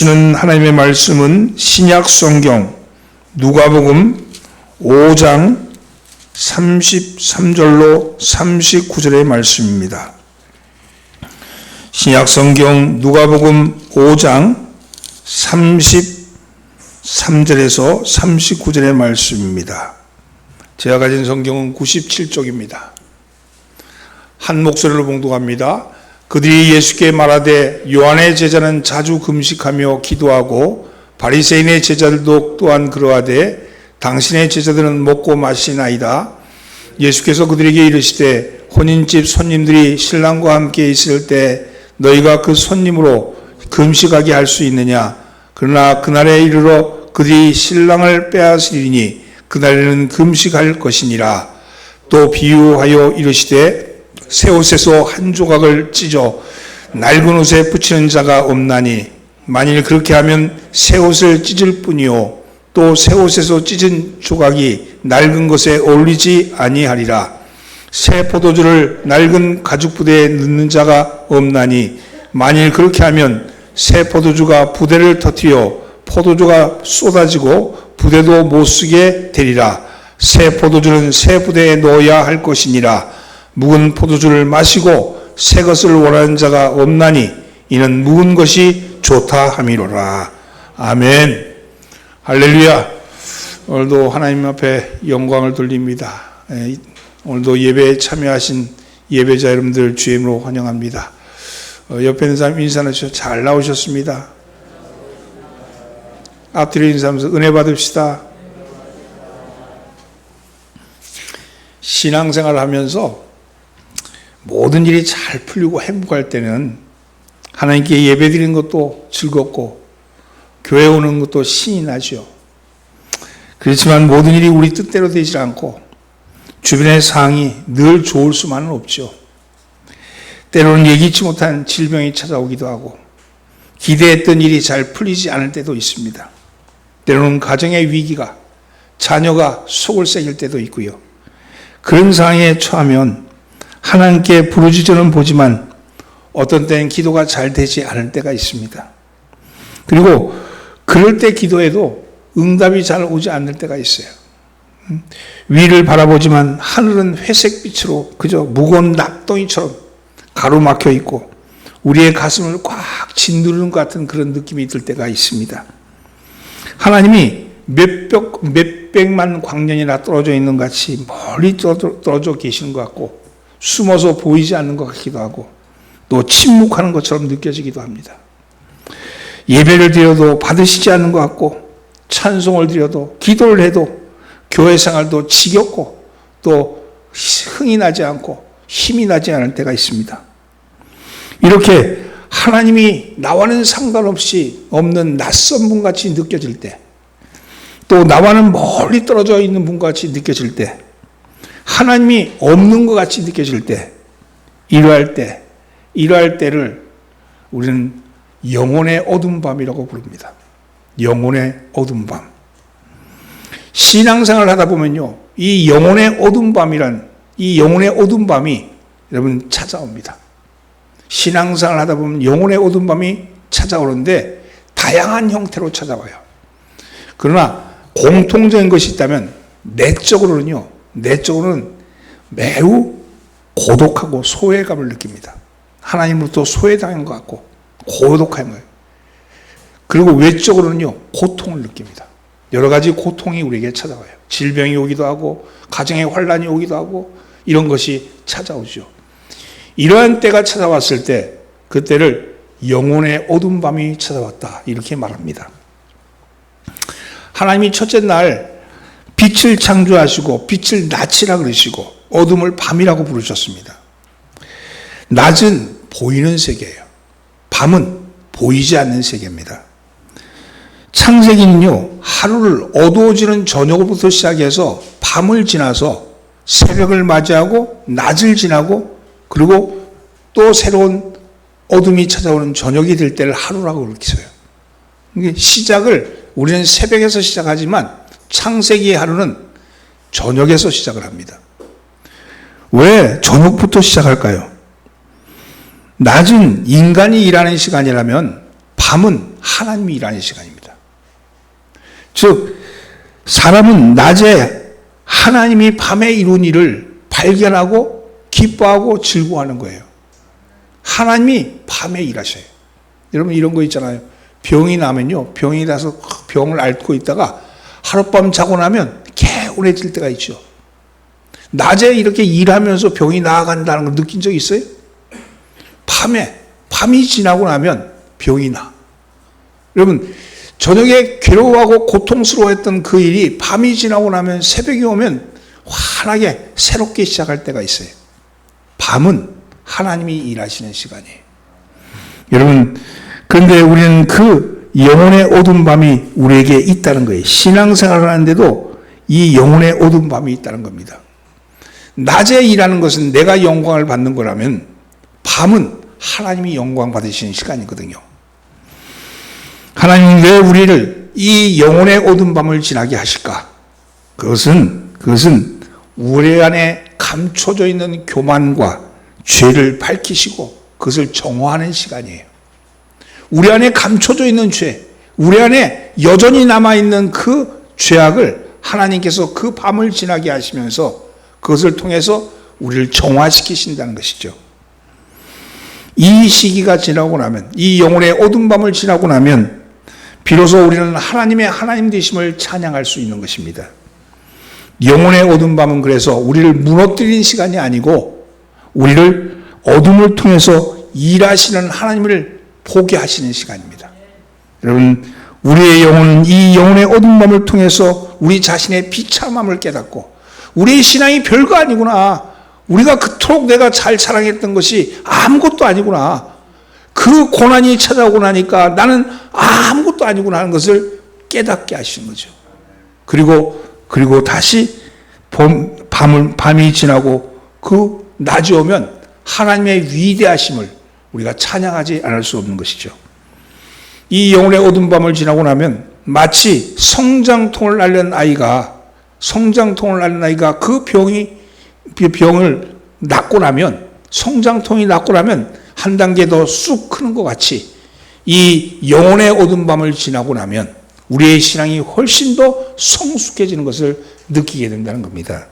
주는 하나님의 말씀은 신약 성경 누가복음 5장 33절로 39절의 말씀입니다. 신약 성경 누가복음 5장 33절에서 39절의 말씀입니다. 제가 가진 성경은 97쪽입니다. 한 목소리로 봉독합니다. 그들이 예수께 말하되 요한의 제자는 자주 금식하며 기도하고 바리새인의 제자들도 또한 그러하되 당신의 제자들은 먹고 마시나이다. 예수께서 그들에게 이르시되 혼인집 손님들이 신랑과 함께 있을 때 너희가 그 손님으로 금식하게 할 수 있느냐? 그러나 그날에 이르러 그들이 신랑을 빼앗으리니 그날에는 금식할 것이니라. 또 비유하여 이르시되 새 옷에서 한 조각을 찢어 낡은 옷에 붙이는 자가 없나니 만일 그렇게 하면 새 옷을 찢을 뿐이요 또 새 옷에서 찢은 조각이 낡은 것에 어울리지 아니하리라. 새 포도주를 낡은 가죽 부대에 넣는 자가 없나니 만일 그렇게 하면 새 포도주가 부대를 터뜨려 포도주가 쏟아지고 부대도 못 쓰게 되리라. 새 포도주는 새 부대에 넣어야 할 것이니라. 묵은 포도주를 마시고 새 것을 원하는 자가 없나니 이는 묵은 것이 좋다 함이로라. 아멘. 할렐루야. 오늘도 하나님 앞에 영광을 돌립니다. 오늘도 예배에 참여하신 예배자 여러분들 주의 이름으로 환영합니다. 옆에 있는 사람 인사하셔서 잘 나오셨습니다. 앞뒤로 인사하면서 은혜 받읍시다. 신앙생활을 하면서 모든 일이 잘 풀리고 행복할 때는 하나님께 예배드리는 것도 즐겁고 교회 오는 것도 신이 나죠. 그렇지만 모든 일이 우리 뜻대로 되지 않고 주변의 상황이 늘 좋을 수만은 없죠. 때로는 예기치 못한 질병이 찾아오기도 하고 기대했던 일이 잘 풀리지 않을 때도 있습니다. 때로는 가정의 위기가 자녀가 속을 새길 때도 있고요. 그런 상황에 처하면 하나님께 부르짖어는 보지만 어떤 때는 기도가 잘 되지 않을 때가 있습니다. 그리고 그럴 때 기도해도 응답이 잘 오지 않을 때가 있어요. 위를 바라보지만 하늘은 회색빛으로 그저 무거운 낙동이처럼 가로막혀 있고 우리의 가슴을 꽉 짓누르는 것 같은 그런 느낌이 들 때가 있습니다. 하나님이 몇백만 광년이나 떨어져 있는 것 같이 멀리 떨어져 계시는 것 같고 숨어서 보이지 않는 것 같기도 하고 또 침묵하는 것처럼 느껴지기도 합니다. 예배를 드려도 받으시지 않는 것 같고 찬송을 드려도 기도를 해도 교회 생활도 지겹고 또 흥이 나지 않고 힘이 나지 않을 때가 있습니다. 이렇게 하나님이 나와는 상관없이 없는 낯선 분같이 느껴질 때 또 나와는 멀리 떨어져 있는 분같이 느껴질 때 하나님이 없는 것 같이 느껴질 때 이러할 때를 우리는 영혼의 어두운 밤이라고 부릅니다. 영혼의 어두운 밤. 신앙생활을 하다 보면요, 이 영혼의 어두운 밤이 여러분 찾아옵니다. 신앙생활을 하다 보면 영혼의 어두운 밤이 찾아오는데 다양한 형태로 찾아와요. 그러나 공통적인 것이 있다면 내적으로는 매우 고독하고 소외감을 느낍니다. 하나님으로부터 소외당한 것 같고 고독한 거예요. 그리고 외적으로는요, 고통을 느낍니다. 여러 가지 고통이 우리에게 찾아와요. 질병이 오기도 하고 가정의 환란이 오기도 하고 이런 것이 찾아오죠. 이러한 때가 찾아왔을 때 그때를 영혼의 어두운 밤이 찾아왔다 이렇게 말합니다. 하나님이 첫째 날 빛을 창조하시고 빛을 낮이라 그러시고 어둠을 밤이라고 부르셨습니다. 낮은 보이는 세계예요. 밤은 보이지 않는 세계입니다. 창세기는요, 하루를 어두워지는 저녁부터 시작해서 밤을 지나서 새벽을 맞이하고 낮을 지나고 그리고 또 새로운 어둠이 찾아오는 저녁이 될 때를 하루라고 그렇게 써요. 시작을 우리는 새벽에서 시작하지만 창세기의 하루는 저녁에서 시작을 합니다. 왜 저녁부터 시작할까요? 낮은 인간이 일하는 시간이라면 밤은 하나님이 일하는 시간입니다. 즉 사람은 낮에 하나님이 밤에 이룬 일을 발견하고 기뻐하고 즐거워하는 거예요. 하나님이 밤에 일하셔요. 여러분 이런 거 있잖아요. 병이 나면요, 병이 나서 병을 앓고 있다가 하룻밤 자고 나면 개운해질 때가 있죠. 낮에 이렇게 일하면서 병이 나아간다는 걸 느낀 적 있어요? 밤이 지나고 나면 병이 나. 여러분 저녁에 괴로워하고 고통스러워했던 그 일이 밤이 지나고 나면 새벽이 오면 환하게 새롭게 시작할 때가 있어요. 밤은 하나님이 일하시는 시간이에요. 여러분 그런데 우리는 그 영혼의 어두운 밤이 우리에게 있다는 거예요. 신앙생활을 하는데도 이 영혼의 어두운 밤이 있다는 겁니다. 낮에 일하는 것은 내가 영광을 받는 거라면 밤은 하나님이 영광 받으시는 시간이거든요. 하나님은 왜 우리를 이 영혼의 어두운 밤을 지나게 하실까? 그것은 우리 안에 감춰져 있는 교만과 죄를 밝히시고 그것을 정화하는 시간이에요. 우리 안에 감춰져 있는 죄, 우리 안에 여전히 남아있는 그 죄악을 하나님께서 그 밤을 지나게 하시면서 그것을 통해서 우리를 정화시키신다는 것이죠. 이 시기가 지나고 나면, 이 영혼의 어두운 밤을 지나고 나면 비로소 우리는 하나님의 하나님 되심을 찬양할 수 있는 것입니다. 영혼의 어두운 밤은 그래서 우리를 무너뜨리는 시간이 아니고 우리를 어둠을 통해서 일하시는 하나님을 보게 하시는 시간입니다. 여러분 우리의 영혼은 이 영혼의 어두운 밤을 통해서 우리 자신의 비참함을 깨닫고 우리의 신앙이 별거 아니구나, 우리가 그토록 내가 잘 사랑했던 것이 아무것도 아니구나, 그 고난이 찾아오고 나니까 나는 아무것도 아니구나 하는 것을 깨닫게 하시는 거죠. 그리고 다시 밤이 지나고 그 낮이 오면 하나님의 위대하심을 우리가 찬양하지 않을 수 없는 것이죠. 이 영혼의 어두운 밤을 지나고 나면 마치 성장통을 앓는 아이가 그 병을 낫고 나면, 성장통이 낫고 나면 한 단계 더 쑥 크는 것 같이 이 영혼의 어두운 밤을 지나고 나면 우리의 신앙이 훨씬 더 성숙해지는 것을 느끼게 된다는 겁니다.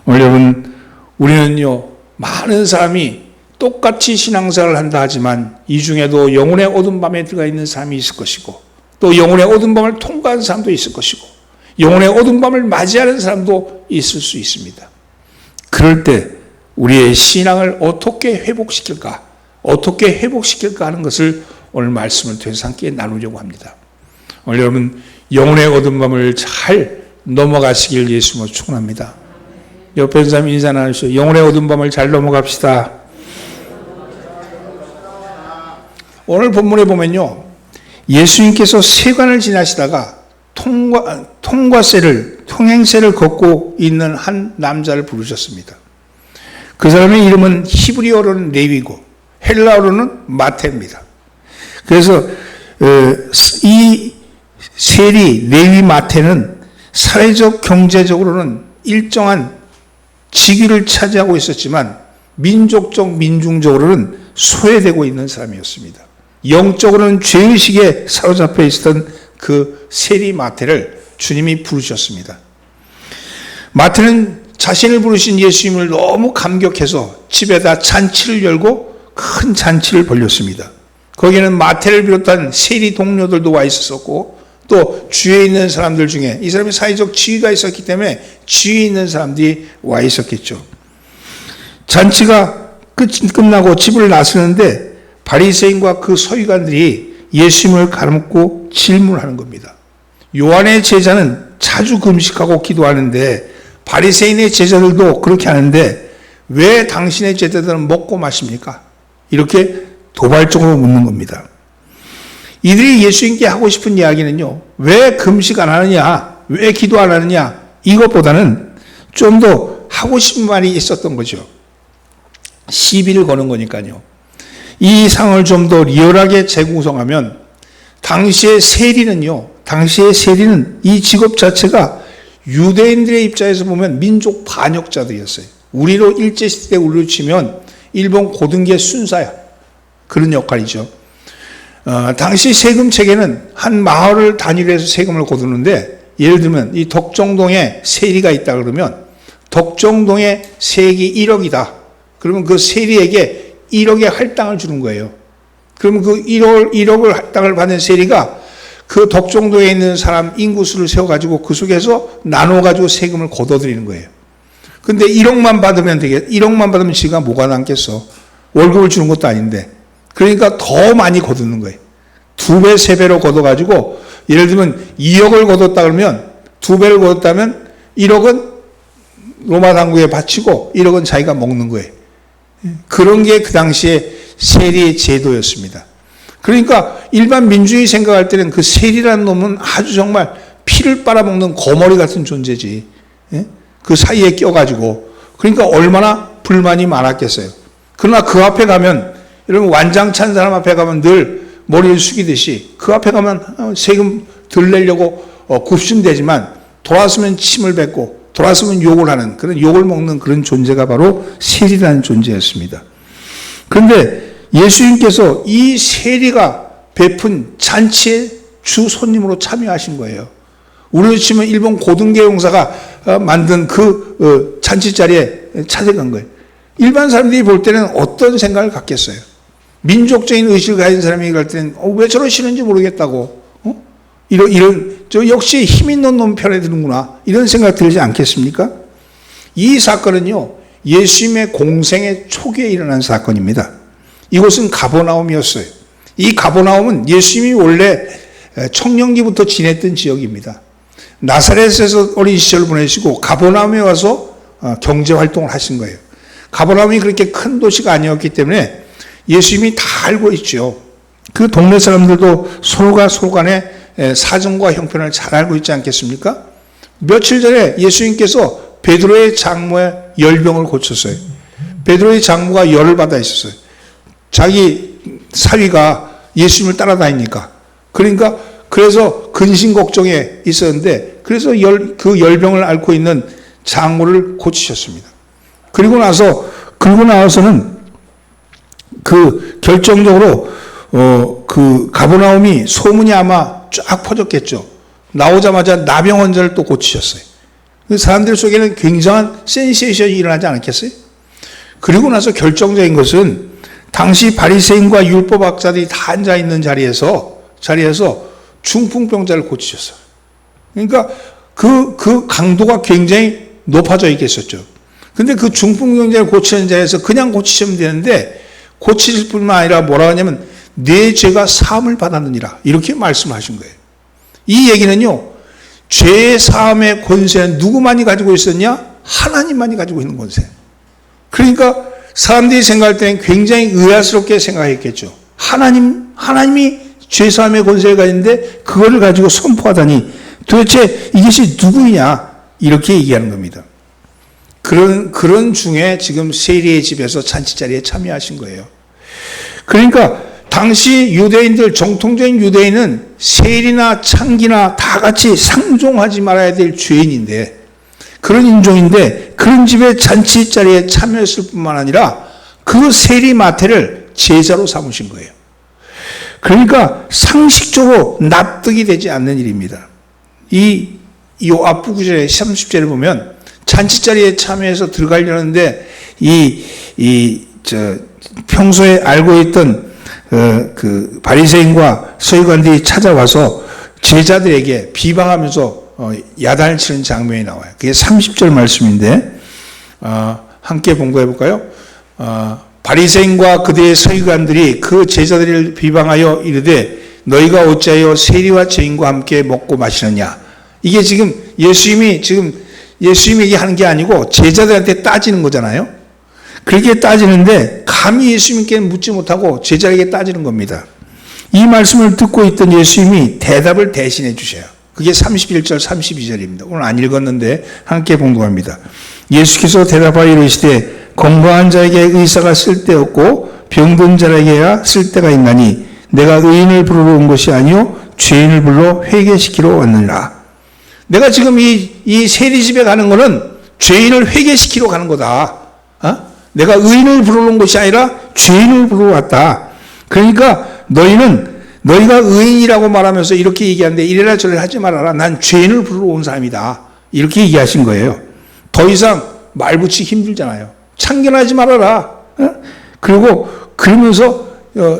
오늘 여러분 우리는요, 많은 사람이 똑같이 신앙생활을 한다 하지만 이 중에도 영혼의 어두운 밤에 들어가 있는 사람이 있을 것이고 또 영혼의 어두운 밤을 통과한 사람도 있을 것이고 영혼의 어두운 밤을 맞이하는 사람도 있을 수 있습니다. 그럴 때 우리의 신앙을 어떻게 회복시킬까 하는 것을 오늘 말씀을 통해서 함께 나누려고 합니다. 오늘 여러분 영혼의 어두운 밤을 잘 넘어가시길 예수님으로 축원합니다. 옆에 있는 사람 인사 나누시오. 영혼의 어두운 밤을 잘 넘어갑시다. 오늘 본문에 보면요, 예수님께서 세관을 지나시다가 통행세를 걷고 있는 한 남자를 부르셨습니다. 그 사람의 이름은 히브리어로는 레위고 헬라어로는 마태입니다. 그래서 이 세리 레위 마태는 사회적 경제적으로는 일정한 직위를 차지하고 있었지만 민족적 민중적으로는 소외되고 있는 사람이었습니다. 영적으로는 죄의식에 사로잡혀 있었던 그 세리 마태를 주님이 부르셨습니다. 마태는 자신을 부르신 예수님을 너무 감격해서 집에다 잔치를 열고 큰 잔치를 벌렸습니다. 거기에는 마태를 비롯한 세리 동료들도 와 있었고 또 주위에 있는 사람들 중에 이 사람이 사회적 지위가 있었기 때문에 지위 있는 사람들이 와 있었겠죠. 잔치가 끝나고 집을 나서는데 바리새인과 그 서기관들이 예수님을 가르고 질문하는 겁니다. 요한의 제자는 자주 금식하고 기도하는데 바리새인의 제자들도 그렇게 하는데 왜 당신의 제자들은 먹고 마십니까? 이렇게 도발적으로 묻는 겁니다. 이들이 예수님께 하고 싶은 이야기는요, 왜 금식 안 하느냐, 왜 기도 안 하느냐, 이것보다는 좀 더 하고 싶은 말이 있었던 거죠. 시비를 거는 거니까요. 이 상을 좀 더 리얼하게 재구성하면 당시의 세리는 이 직업 자체가 유대인들의 입장에서 보면 민족 반역자들이었어요. 일제시대 우리로 치면 일본 고등계 순사야. 그런 역할이죠. 당시 세금 체계는 한 마을을 단위로 해서 세금을 거두는데, 예를 들면 이 덕정동에 세리가 있다 그러면 덕정동에 세액이 1억이다. 그러면 그 세리에게 1억의 할당을 주는 거예요. 그러면 그 1억을 할당을 받는 세리가 그 덕정동에 있는 사람 인구수를 세워가지고 그 속에서 나눠가지고 세금을 걷어들이는 거예요. 근데 1억만 받으면 1억만 받으면 지가 뭐가 남겠어. 월급을 주는 것도 아닌데. 그러니까 더 많이 거두는 거예요. 2배, 3배로 걷어가지고, 예를 들면 2억을 거뒀다 그러면, 2배를 거뒀다면 1억은 로마 당국에 바치고 1억은 자기가 먹는 거예요. 그런 게 그 당시에 세리 제도였습니다. 그러니까 일반 민중이 생각할 때는 그 세리라는 놈은 아주 정말 피를 빨아먹는 거머리 같은 존재지. 그 사이에 껴가지고. 그러니까 얼마나 불만이 많았겠어요. 그러나 그 앞에 가면, 여러분 완장 찬 사람 앞에 가면 늘 머리를 숙이듯이 그 앞에 가면 세금 덜 내려고 굽신대지만 돌아서면 침을 뱉고 돌아서면 욕을 하는, 그런 욕을 먹는 그런 존재가 바로 세리라는 존재였습니다. 그런데 예수님께서 이 세리가 베푼 잔치에 주 손님으로 참여하신 거예요. 우리로 치면 일본 고등계 용사가 만든 그 잔치 자리에 찾아간 거예요. 일반 사람들이 볼 때는 어떤 생각을 갖겠어요? 민족적인 의식을 가진 사람이 갈 때는 왜 저러시는지 모르겠다고, 저 역시 힘 있는 놈 편에 드는구나, 이런 생각 들지 않겠습니까? 이 사건은요, 예수님의 공생의 초기에 일어난 사건입니다. 이곳은 가버나움이었어요. 이 가버나움은 예수님이 원래 청년기부터 지냈던 지역입니다. 나사렛에서 어린 시절을 보내시고 가버나움에 와서 경제활동을 하신 거예요. 가버나움이 그렇게 큰 도시가 아니었기 때문에 예수님이 다 알고 있죠. 그 동네 사람들도 서로가 서로 간의 사정과 형편을 잘 알고 있지 않겠습니까? 며칠 전에 예수님께서 베드로의 장모의 열병을 고쳤어요. 베드로의 장모가 열을 받아 있었어요. 자기 사위가 예수님을 따라다니니까. 그래서 근심 걱정에 있었는데, 그래서 그 열병을 앓고 있는 장모를 고치셨습니다. 그리고 나서는 그 결정적으로 그 가버나움이 소문이 아마 쫙 퍼졌겠죠. 나오자마자 나병 환자를 또 고치셨어요. 사람들 속에는 굉장한 센세이션이 일어나지 않았겠어요? 그리고 나서 결정적인 것은 당시 바리새인과 율법학자들이 다 앉아 있는 자리에서 중풍병자를 고치셨어요. 그러니까 그 강도가 굉장히 높아져 있겠었죠. 근데 그 중풍병자를 고치는 자리에서 그냥 고치시면 되는데, 고치실 뿐만 아니라 뭐라 하냐면 내 죄가 사함을 받았느니라, 이렇게 말씀하신 거예요. 이 얘기는요, 죄의 사함의 권세는 누구만이 가지고 있었냐? 하나님만이 가지고 있는 권세. 그러니까 사람들이 생각할 때는 굉장히 의아스럽게 생각했겠죠. 하나님이 죄 사함의 권세를 가지는데 그거를 가지고 선포하다니 도대체 이것이 누구냐? 이렇게 얘기하는 겁니다. 그런 중에 지금 세리의 집에서 잔치자리에 참여하신 거예요. 그러니까 당시 유대인들, 정통적인 유대인은 세리나 창기나 다 같이 상종하지 말아야 될 죄인인데, 그런 인종인데 그런 집에 잔치자리에 참여했을 뿐만 아니라 그 세리 마태를 제자로 삼으신 거예요. 그러니까 상식적으로 납득이 되지 않는 일입니다. 이 앞부 구절의 30절을 보면 잔치자리에 참여해서 들어가려는데 평소에 알고 있던 그 바리새인과 서기관들이 찾아와서 제자들에게 비방하면서 야단을 치는 장면이 나와요. 그게 30절 말씀인데 함께 봉독해 볼까요? 바리새인과 그들의 서기관들이 그 제자들을 비방하여 이르되 너희가 어찌하여 세리와 죄인과 함께 먹고 마시느냐. 이게 지금 예수님에게 하는 게 아니고 제자들한테 따지는 거잖아요. 그렇게 따지는데 감히 예수님께 묻지 못하고 제자에게 따지는 겁니다. 이 말씀을 듣고 있던 예수님이 대답을 대신해 주셔요. 그게 31절 32절입니다. 오늘 안 읽었는데 함께 봉독합니다. 예수께서 대답하여 이르시되 건강한 자에게 의사가 쓸데없고 병든 자에게야 쓸데가 있나니 내가 의인을 부르러 온 것이 아니요 죄인을 불러 회개시키러 왔느니라. 내가 지금 이 세리집에 가는 거는 죄인을 회개시키러 가는 거다. 내가 의인을 부르러 온 것이 아니라 죄인을 부르러 왔다. 그러니까 너희는 너희가 의인이라고 말하면서 이렇게 얘기하는데 이래라 저래라 하지 말아라. 난 죄인을 부르러 온 사람이다. 이렇게 얘기하신 거예요. 더 이상 말 붙이기 힘들잖아요. 참견하지 말아라. 그리고 그러면서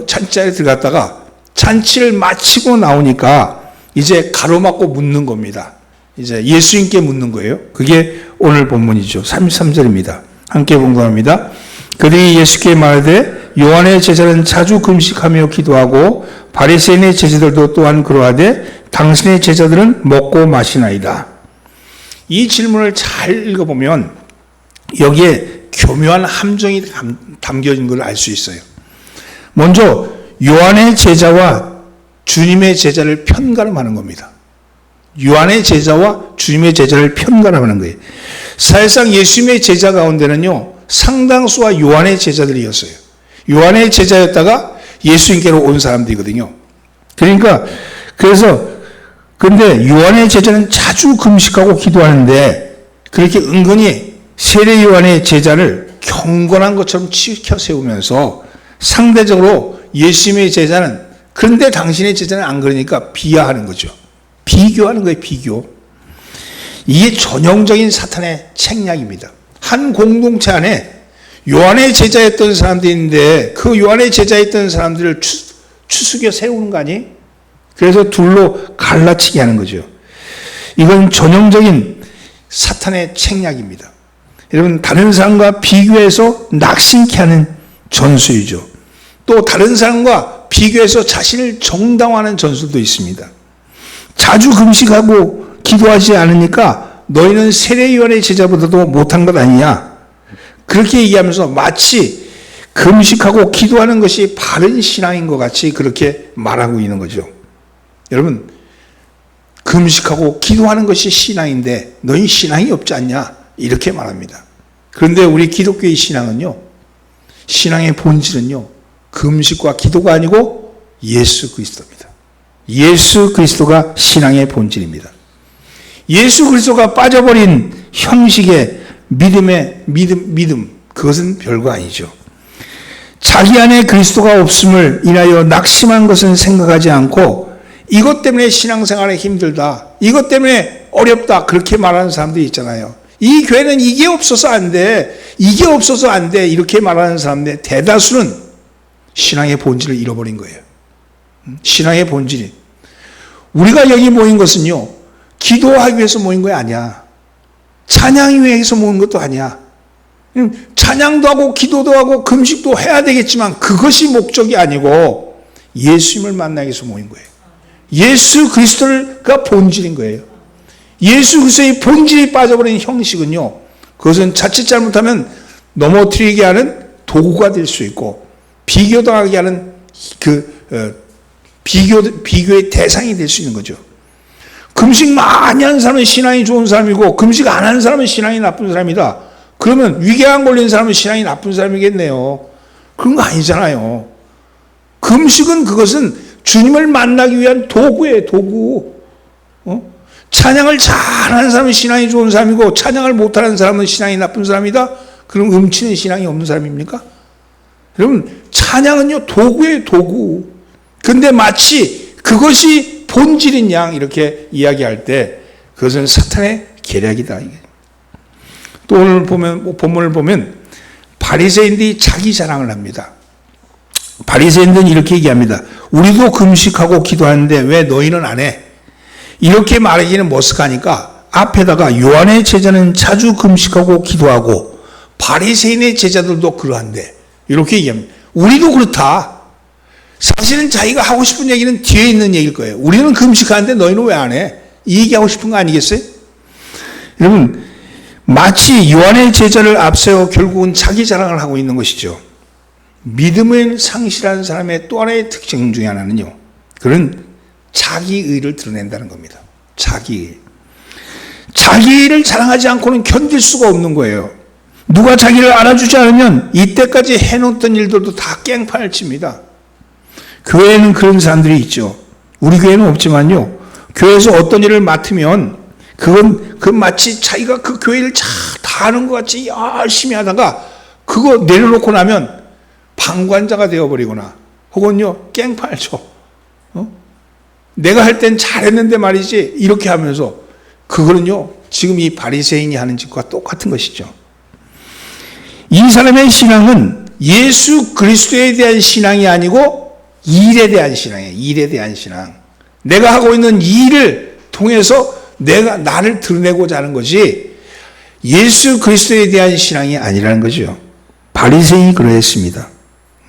잔치자리에 들어갔다가 잔치를 마치고 나오니까 이제 가로막고 묻는 겁니다. 이제 예수님께 묻는 거예요. 그게 오늘 본문이죠. 33절입니다. 함께 봉독합니다. 그들이 예수께 말하되 요한의 제자는 자주 금식하며 기도하고 바리새인의 제자들도 또한 그러하되 당신의 제자들은 먹고 마시나이다. 이 질문을 잘 읽어보면 여기에 교묘한 함정이 담겨진 걸 알 수 있어요. 먼저 요한의 제자와 주님의 제자를 편가름하는 겁니다. 요한의 제자와 주님의 제자를 편가름하는 거예요. 사실상 예수님의 제자 가운데는요, 상당수가 요한의 제자들이었어요. 요한의 제자였다가 예수님께로 온 사람들이거든요. 근데 요한의 제자는 자주 금식하고 기도하는데 그렇게 은근히 세례 요한의 제자를 경건한 것처럼 치켜 세우면서 상대적으로 예수님의 제자는, 그런데 당신의 제자는 안 그러니까 비하하는 거죠. 비교하는 거예요, 비교. 이게 전형적인 사탄의 책략입니다. 한 공동체 안에 요한의 제자였던 사람들이 있는데 그 요한의 제자였던 사람들을 추스겨 세우는 거 아니에요? 그래서 둘로 갈라치게 하는 거죠. 이건 전형적인 사탄의 책략입니다. 여러분, 다른 사람과 비교해서 낙심케 하는 전술이죠. 또 다른 사람과 비교해서 자신을 정당화하는 전술도 있습니다. 자주 금식하고 기도하지 않으니까 너희는 세례 요한의 제자보다도 못한 것 아니냐. 그렇게 얘기하면서 마치 금식하고 기도하는 것이 바른 신앙인 것 같이 그렇게 말하고 있는 거죠. 여러분, 금식하고 기도하는 것이 신앙인데 너희 신앙이 없지 않냐, 이렇게 말합니다. 그런데 우리 기독교의 신앙은요, 신앙의 본질은요, 금식과 기도가 아니고 예수 그리스도입니다. 예수 그리스도가 신앙의 본질입니다. 예수 그리스도가 빠져버린 형식의 믿음, 그것은 별거 아니죠. 자기 안에 그리스도가 없음을 인하여 낙심한 것은 생각하지 않고 이것 때문에 신앙생활에 힘들다, 이것 때문에 어렵다, 그렇게 말하는 사람들이 있잖아요. 이 교회는 이게 없어서 안 돼, 이게 없어서 안 돼, 이렇게 말하는 사람들 대다수는 신앙의 본질을 잃어버린 거예요. 신앙의 본질이, 우리가 여기 모인 것은요, 기도하기 위해서 모인 거 아니야. 찬양하기 위해서 모인 것도 아니야. 찬양도 하고 기도도 하고 금식도 해야 되겠지만 그것이 목적이 아니고 예수님을 만나기 위해서 모인 거예요. 예수 그리스도가 본질인 거예요. 예수 그리스도의 본질이 빠져버린 형식은요, 그것은 자칫 잘못하면 넘어뜨리게 하는 도구가 될 수 있고 비교당하게 하는 비교의 대상이 될 수 있는 거죠. 금식 많이 하는 사람은 신앙이 좋은 사람이고 금식 안 하는 사람은 신앙이 나쁜 사람이다. 그러면 위궤양 걸린 사람은 신앙이 나쁜 사람이겠네요. 그런 거 아니잖아요. 금식은 그것은 주님을 만나기 위한 도구예요, 도구. 찬양을 잘하는 사람은 신앙이 좋은 사람이고 찬양을 못하는 사람은 신앙이 나쁜 사람이다? 그럼 음치는 신앙이 없는 사람입니까? 여러분, 찬양은요, 도구예요, 도구. 근데 마치 그것이 본질인 양 이렇게 이야기할 때 그것은 사탄의 계략이다. 또 오늘 본문을 보면 바리새인들이 자기 자랑을 합니다. 바리새인들은 이렇게 얘기합니다. 우리도 금식하고 기도하는데 왜 너희는 안 해? 이렇게 말하기는 머쓱하니까 앞에다가 요한의 제자는 자주 금식하고 기도하고 바리새인의 제자들도 그러한데 이렇게 얘기합니다. 우리도 그렇다. 사실은 자기가 하고 싶은 얘기는 뒤에 있는 얘기일 거예요. 우리는 금식하는데 너희는 왜 안 해? 이 얘기하고 싶은 거 아니겠어요? 여러분, 마치 요한의 제자를 앞세워 결국은 자기 자랑을 하고 있는 것이죠. 믿음을 상실한 사람의 또 하나의 특징 중에 하나는요, 그는 자기의를 드러낸다는 겁니다. 자기의. 자기를 자랑하지 않고는 견딜 수가 없는 거예요. 누가 자기를 알아주지 않으면 이때까지 해놓던 일들도 다 깽판을 칩니다. 교회에는 그런 사람들이 있죠. 우리 교회는 없지만요, 교회에서 어떤 일을 맡으면 그건 마치 자기가 그 교회를 다 하는 것 같이 열심히 하다가 그거 내려놓고 나면 방관자가 되어버리거나 혹은요 깽판을 쳐. 내가 할 땐 잘했는데 말이지 이렇게 하면서 그거는요 지금 이 바리새인이 하는 짓과 똑같은 것이죠. 이 사람의 신앙은 예수 그리스도에 대한 신앙이 아니고 일에 대한 신앙이에요. 일에 대한 신앙. 내가 하고 있는 일을 통해서 내가 나를 드러내고자 하는 것이 예수 그리스도에 대한 신앙이 아니라는 거죠. 바리새인이 그러했습니다.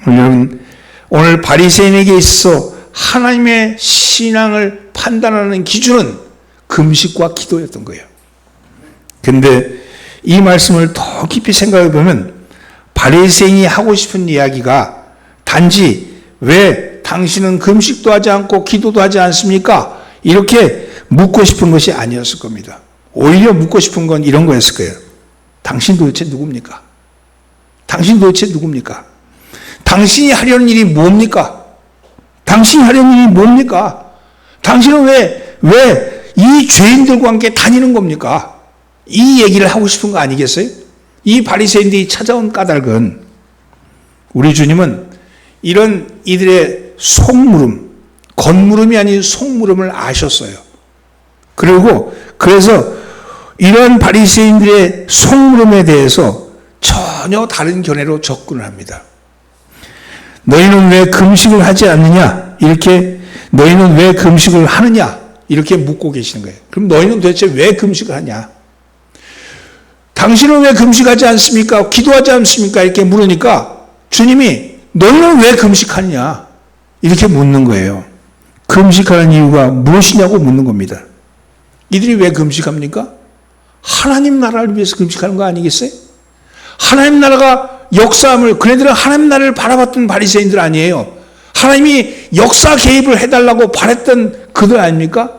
여러분 오늘 바리새인에게 있어 하나님의 신앙을 판단하는 기준은 금식과 기도였던 거예요. 그런데 이 말씀을 더 깊이 생각해 보면 바리새인이 하고 싶은 이야기가 단지 왜 당신은 금식도 하지 않고 기도도 하지 않습니까? 이렇게 묻고 싶은 것이 아니었을 겁니다. 오히려 묻고 싶은 건 이런 거였을 거예요. 당신 도대체 누굽니까? 당신 도대체 누굽니까? 당신이 하려는 일이 뭡니까? 당신이 하려는 일이 뭡니까? 당신은 왜 이 죄인들과 함께 다니는 겁니까? 이 얘기를 하고 싶은 거 아니겠어요? 이 바리새인들이 찾아온 까닭은 우리 주님은 이런 이들의 속물음, 겉물음이 아닌 속물음을 아셨어요. 그래서 이런 바리새인들의 속물음에 대해서 전혀 다른 견해로 접근을 합니다. 너희는 왜 금식을 하지 않느냐? 이렇게 너희는 왜 금식을 하느냐? 이렇게 묻고 계시는 거예요. 그럼 너희는 도대체 왜 금식을 하냐? 당신은 왜 금식하지 않습니까? 기도하지 않습니까? 이렇게 물으니까 주님이 너희는 왜 금식하느냐? 이렇게 묻는 거예요. 금식하는 이유가 무엇이냐고 묻는 겁니다. 이들이 왜 금식합니까? 하나님 나라를 위해서 금식하는 거 아니겠어요? 하나님 나라가 역사함을, 그네들은 하나님 나라를 바라봤던 바리새인들 아니에요. 하나님이 역사 개입을 해달라고 바랬던 그들 아닙니까?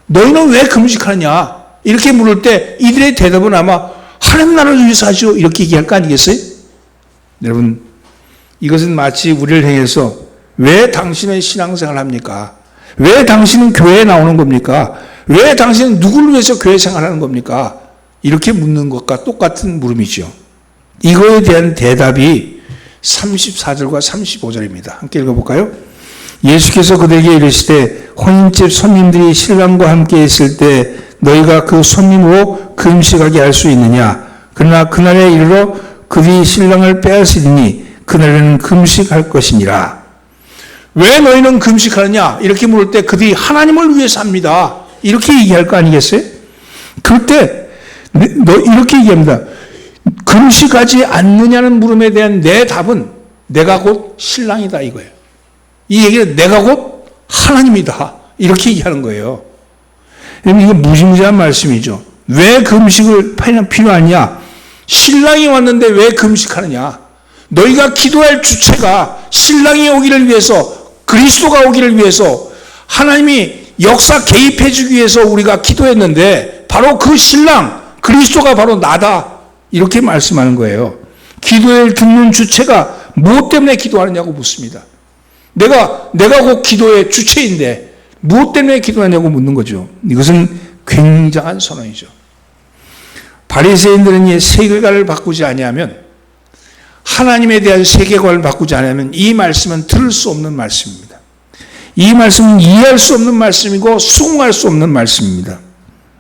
너희는 왜 금식하느냐? 이렇게 물을 때 이들의 대답은 아마 하나님 나라를 위해서 하죠. 이렇게 얘기할 거 아니겠어요? 여러분, 이것은 마치 우리를 향해서 왜 당신은 신앙생활을 합니까? 왜 당신은 교회에 나오는 겁니까? 왜 당신은 누구를 위해서 교회 생활하는 겁니까? 이렇게 묻는 것과 똑같은 물음이죠. 이거에 대한 대답이 34절과 35절입니다. 함께 읽어볼까요? 예수께서 그들에게 이르시되 혼인집 손님들이 신랑과 함께 있을 때 너희가 그 손님으로 금식하게 할 수 있느냐? 그러나 그날에 이르러 그들이 신랑을 빼앗으리니 그날에는 금식할 것이니라. 왜 너희는 금식하느냐? 이렇게 물을 때 그들이 하나님을 위해서 합니다. 이렇게 얘기할 거 아니겠어요? 그때 이렇게 얘기합니다. 금식하지 않느냐는 물음에 대한 내 답은 내가 곧 신랑이다 이거예요. 이 얘기는 내가 곧 하나님이다 이렇게 얘기하는 거예요. 이게 무시무시한 말씀이죠. 왜 금식을 필요하냐? 신랑이 왔는데 왜 금식하느냐? 너희가 기도할 주체가 신랑이 오기를 위해서, 그리스도가 오기를 위해서, 하나님이 역사 개입해 주기 위해서 우리가 기도했는데 바로 그 신랑 그리스도가 바로 나다 이렇게 말씀하는 거예요. 기도를 듣는 주체가 무엇 때문에 기도하느냐고 묻습니다. 내가 곧 기도의 주체인데 무엇 때문에 기도하냐고 묻는 거죠. 이것은 굉장한 선언이죠. 바리새인들은 이 세계관을 바꾸지 아니하면, 하나님에 대한 세계관을 바꾸지 않으면 이 말씀은 들을 수 없는 말씀입니다. 이 말씀은 이해할 수 없는 말씀이고 수긍할 수 없는 말씀입니다.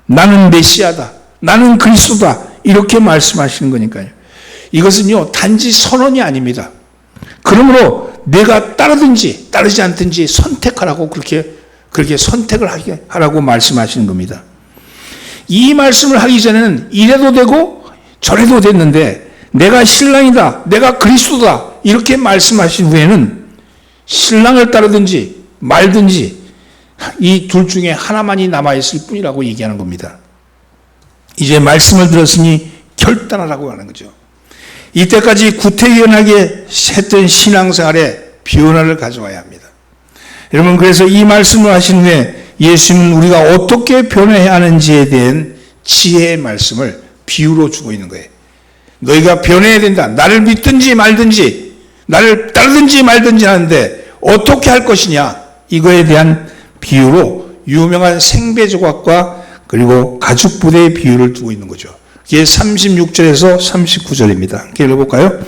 나는 메시아다, 나는 그리스도다 이렇게 말씀하시는 거니까요. 이것은요 단지 선언이 아닙니다. 그러므로 내가 따르든지 따르지 않든지 선택하라고 그렇게 선택을 하라고 말씀하시는 겁니다. 이 말씀을 하기 전에는 이래도 되고 저래도 됐는데 내가 신랑이다, 내가 그리스도다 이렇게 말씀하신 후에는 신랑을 따르든지 말든지 이 둘 중에 하나만이 남아있을 뿐이라고 얘기하는 겁니다. 이제 말씀을 들었으니 결단하라고 하는 거죠. 이때까지 구태연하게 했던 신앙생활에 변화를 가져와야 합니다. 여러분, 그래서 이 말씀을 하신 후에 예수님은 우리가 어떻게 변화해야 하는지에 대한 지혜의 말씀을 비유로 주고 있는 거예요. 너희가 변해야 된다. 나를 믿든지 말든지, 나를 따르든지 말든지 하는데 어떻게 할 것이냐, 이거에 대한 비유로 유명한 생배조각과 그리고 가죽부대의 비유를 두고 있는 거죠. 이게 36절에서 39절입니다. 함께 읽어볼까요?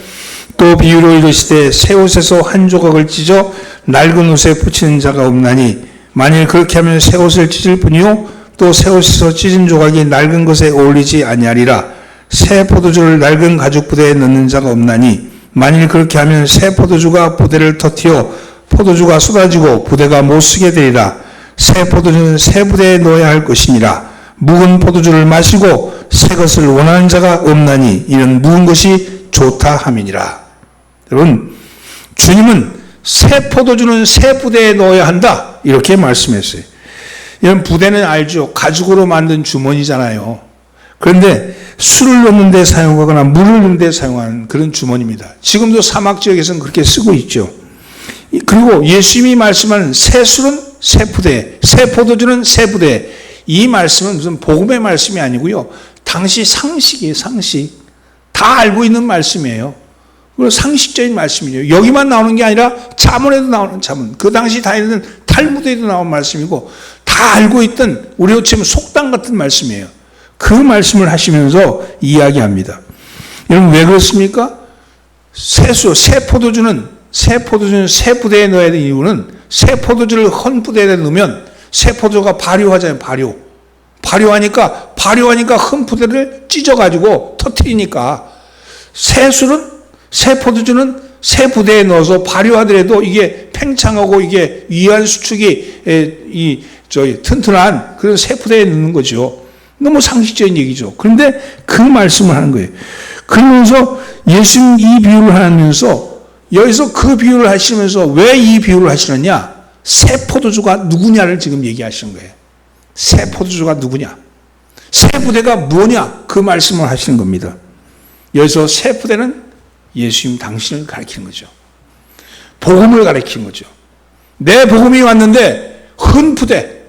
또 비유로 이르시되 새 옷에서 한 조각을 찢어 낡은 옷에 붙이는 자가 없나니 만일 그렇게 하면 새 옷을 찢을 뿐이요 또 새 옷에서 찢은 조각이 낡은 것에 어울리지 아니하리라. 새 포도주를 낡은 가죽 부대에 넣는 자가 없나니 만일 그렇게 하면 새 포도주가 부대를 터뜨려 포도주가 쏟아지고 부대가 못 쓰게 되리라. 새 포도주는 새 부대에 넣어야 할 것이니라. 묵은 포도주를 마시고 새 것을 원하는 자가 없나니 이는 묵은 것이 좋다 함이니라. 여러분, 주님은 새 포도주는 새 부대에 넣어야 한다 이렇게 말씀했어요. 이런 부대는 알죠. 가죽으로 만든 주머니잖아요. 그런데 술을 넣는 데 사용하거나 물을 넣는 데 사용하는 그런 주머니입니다. 지금도 사막 지역에서는 그렇게 쓰고 있죠. 그리고 예수님이 말씀하는 새 술은 새 부대, 새 포도주는 새 부대. 이 말씀은 무슨 복음의 말씀이 아니고요. 당시 상식이에요, 상식. 다 알고 있는 말씀이에요. 그리고 상식적인 말씀이에요. 여기만 나오는 게 아니라 자문에도 나오는 자문. 그 당시 다니는 탈무드에도 나온 말씀이고 다 알고 있던 우리로 치면 속담 같은 말씀이에요. 그 말씀을 하시면서 이야기합니다. 여러분 왜 그렇습니까? 새 포도주는 새 부대에 넣어야 되는 이유는 새 포도주를 헌 부대에 넣으면 새 포도주가 발효하잖아요. 발효하니까 헌 부대를 찢어가지고 터뜨리니까 새 포도주는 새 부대에 넣어서 발효하더라도 이게 팽창하고 이게 위안 수축이 튼튼한 그런 새 부대에 넣는 거죠. 너무 상식적인 얘기죠. 그런데 그 말씀을 하는 거예요. 그러면서 예수님 이 비유를 하면서 여기서 그 비유를 하시면서 왜 이 비유를 하시느냐? 새 포도주가 누구냐를 지금 얘기하시는 거예요. 새 포도주가 누구냐? 새 부대가 뭐냐? 그 말씀을 하시는 겁니다. 여기서 새 부대는 예수님 당신을 가리키는 거죠. 복음을 가리키는 거죠. 내 복음이 왔는데 헌 부대,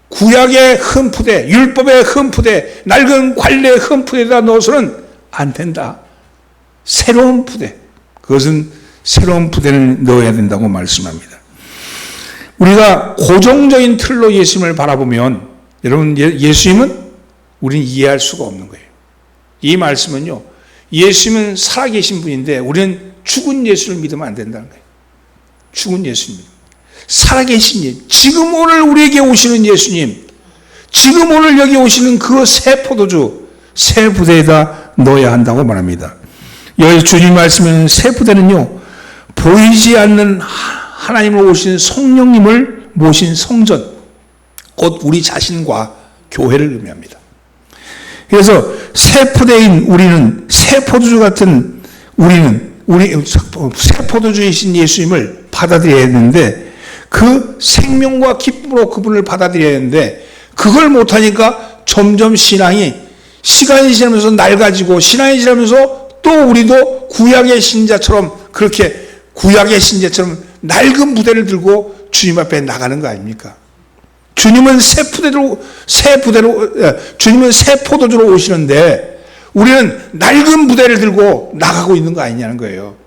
구약의 흠 푸대, 율법의 흠 푸대, 낡은 관례의 흠 푸대에다 넣어서는 안 된다. 새로운 푸대, 그것은 새로운 푸대를 넣어야 된다고 말씀합니다. 우리가 고정적인 틀로 예수님을 바라보면 여러분 예수님은 우리는 이해할 수가 없는 거예요. 이 말씀은요, 예수님은 살아계신 분인데 우리는 죽은 예수를 믿으면 안 된다는 거예요. 죽은 예수님. 살아계신 예수님, 지금 오늘 우리에게 오시는 예수님, 지금 오늘 여기 오시는 그 새 포도주, 새 부대에다 넣어야 한다고 말합니다. 여기 주님 말씀에는 새 부대는요, 보이지 않는 하나님으로 오신 성령님을 모신 성전, 곧 우리 자신과 교회를 의미합니다. 그래서 새 부대인 우리는, 새 포도주 같은 새 포도주이신 예수님을 받아들여야 했는데, 그 생명과 기쁨으로 그분을 받아들여야 했는데 그걸 못하니까 점점 시간이 지나면서 낡아지고 신앙이 지나면서 또 우리도 구약의 신자처럼 그렇게 구약의 신자처럼 낡은 부대를 들고 주님 앞에 나가는 거 아닙니까? 주님은 주님은 새 포도주로 오시는데 우리는 낡은 부대를 들고 나가고 있는 거 아니냐는 거예요.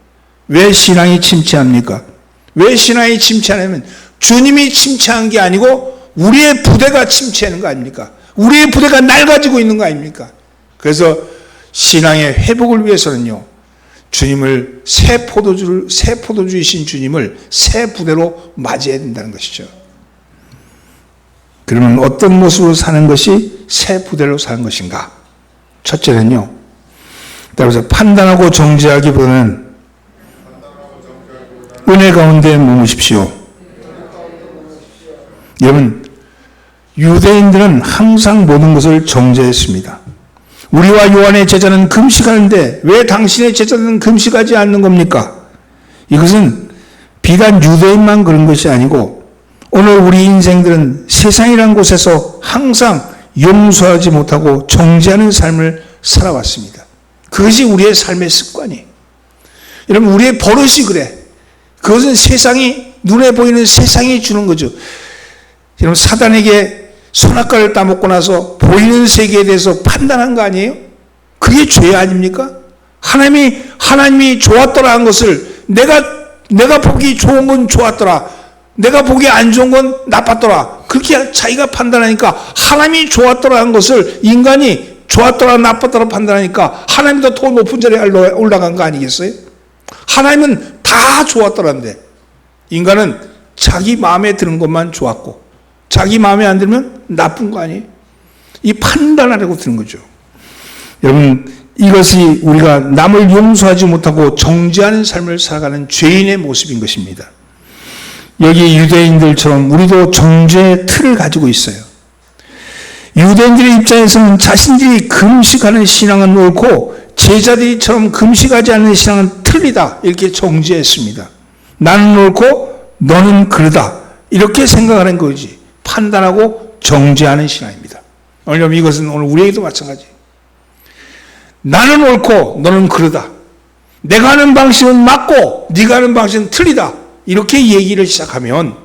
왜 신앙이 침체합니까? 왜 신앙이 침체하냐면 주님이 침체한 게 아니고 우리의 부대가 침체하는 거 아닙니까? 우리의 부대가 낡아지고 있는 거 아닙니까? 그래서 신앙의 회복을 위해서는요, 주님을 새 포도주이신 주님을 새 부대로 맞이해야 된다는 것이죠. 그러면 어떤 모습으로 사는 것이 새 부대로 사는 것인가? 첫째는요, 따라서 판단하고 정죄하기보다는 은혜 가운데 머무십시오. 여러분, 유대인들은 항상 모든 것을 정죄했습니다. 우리와 요한의 제자는 금식하는데 왜 당신의 제자는 금식하지 않는 겁니까? 이것은 비단 유대인만 그런 것이 아니고 오늘 우리 인생들은 세상이라는 곳에서 항상 용서하지 못하고 정죄하는 삶을 살아왔습니다. 그것이 우리의 삶의 습관이에요. 여러분, 우리의 버릇이 그래. 그것은 세상이, 눈에 보이는 세상이 주는 거죠. 여러분, 사단에게 선악과를 따먹고 나서 보이는 세계에 대해서 판단한 거 아니에요? 그게 죄 아닙니까? 하나님이 좋았더라 한 것을 내가 보기 좋은 건 좋았더라, 내가 보기 안 좋은 건 나빴더라, 그렇게 자기가 판단하니까 하나님이 좋았더라 한 것을 인간이 좋았더라 나빴더라 판단하니까 하나님보다 더 높은 자리에 올라간 거 아니겠어요? 하나님은 다 좋았더란데 인간은 자기 마음에 드는 것만 좋았고 자기 마음에 안 들면 나쁜 거 아니에요? 이 판단하려고 드는 거죠. 여러분, 이것이 우리가 남을 용서하지 못하고 정죄하는 삶을 살아가는 죄인의 모습인 것입니다. 여기 유대인들처럼 우리도 정죄의 틀을 가지고 있어요. 유대인들의 입장에서는 자신들이 금식하는 신앙은 옳고 제자들이처럼 금식하지 않는 신앙은 틀리다 이렇게 정죄했습니다. 나는 옳고 너는 그르다 이렇게 생각하는 거지 판단하고 정죄하는 신앙입니다. 왜냐하면 이것은 오늘 우리에게도 마찬가지예요. 나는 옳고 너는 그르다. 내가 하는 방식은 맞고 네가 하는 방식은 틀리다. 이렇게 얘기를 시작하면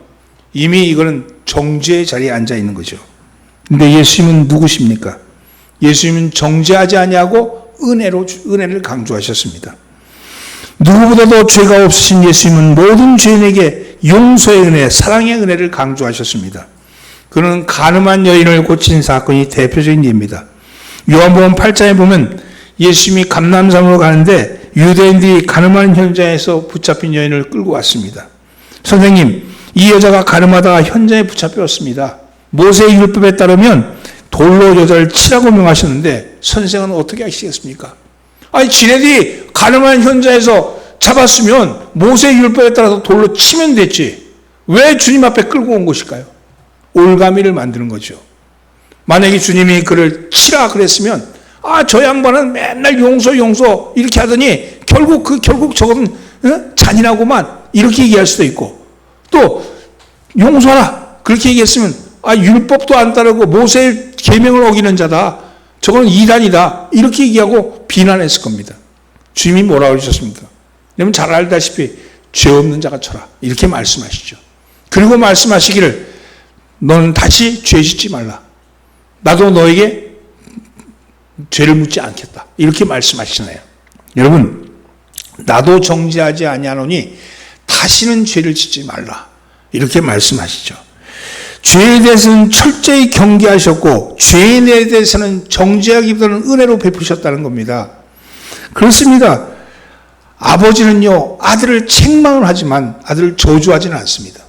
이미 이거는 정죄의 자리에 앉아 있는 거죠. 근데 예수님은 누구십니까? 예수님은 정죄하지 아니하고 은혜를 강조하셨습니다. 누구보다도 죄가 없으신 예수님은 모든 죄인에게 용서의 은혜, 사랑의 은혜를 강조하셨습니다. 그는 가늠한 여인을 고친 사건이 대표적인 예입니다. 요한복음 8장에 보면 예수님이 감람산으로 가는데 유대인들이 가늠하는 현장에서 붙잡힌 여인을 끌고 왔습니다. 선생님, 이 여자가 가늠하다가 현장에 붙잡혔습니다. 모세의 율법에 따르면 돌로 여자를 치라고 명하셨는데 선생은 어떻게 하시겠습니까? 아니 지네들이 가늠한 현장에서 잡았으면 모세의 율법에 따라서 돌로 치면 됐지. 왜 주님 앞에 끌고 온 것일까요? 올가미를 만드는 거죠. 만약에 주님이 그를 치라 그랬으면 저 양반은 맨날 용서 이렇게 하더니 결국 저것은 잔인하고만 이렇게 얘기할 수도 있고 또 용서하라 그렇게 얘기했으면 율법도 안 따르고 모세의 계명을 어기는 자다. 저거는 이단이다. 이렇게 얘기하고 비난했을 겁니다. 주님이 뭐라고 하셨습니까? 여러분 잘 알다시피 죄 없는 자가 쳐라. 이렇게 말씀하시죠. 그리고 말씀하시기를 너는 다시 죄 짓지 말라. 나도 너에게 죄를 묻지 않겠다. 이렇게 말씀하시잖아요. 여러분, 나도 정죄하지 아니하노니 다시는 죄를 짓지 말라. 이렇게 말씀하시죠. 죄에 대해서는 철저히 경계하셨고 죄인에 대해서는 정죄하기보다는 은혜로 베푸셨다는 겁니다. 그렇습니다. 아버지는요, 아들을 책망을 하지만 아들을 저주하지는 않습니다.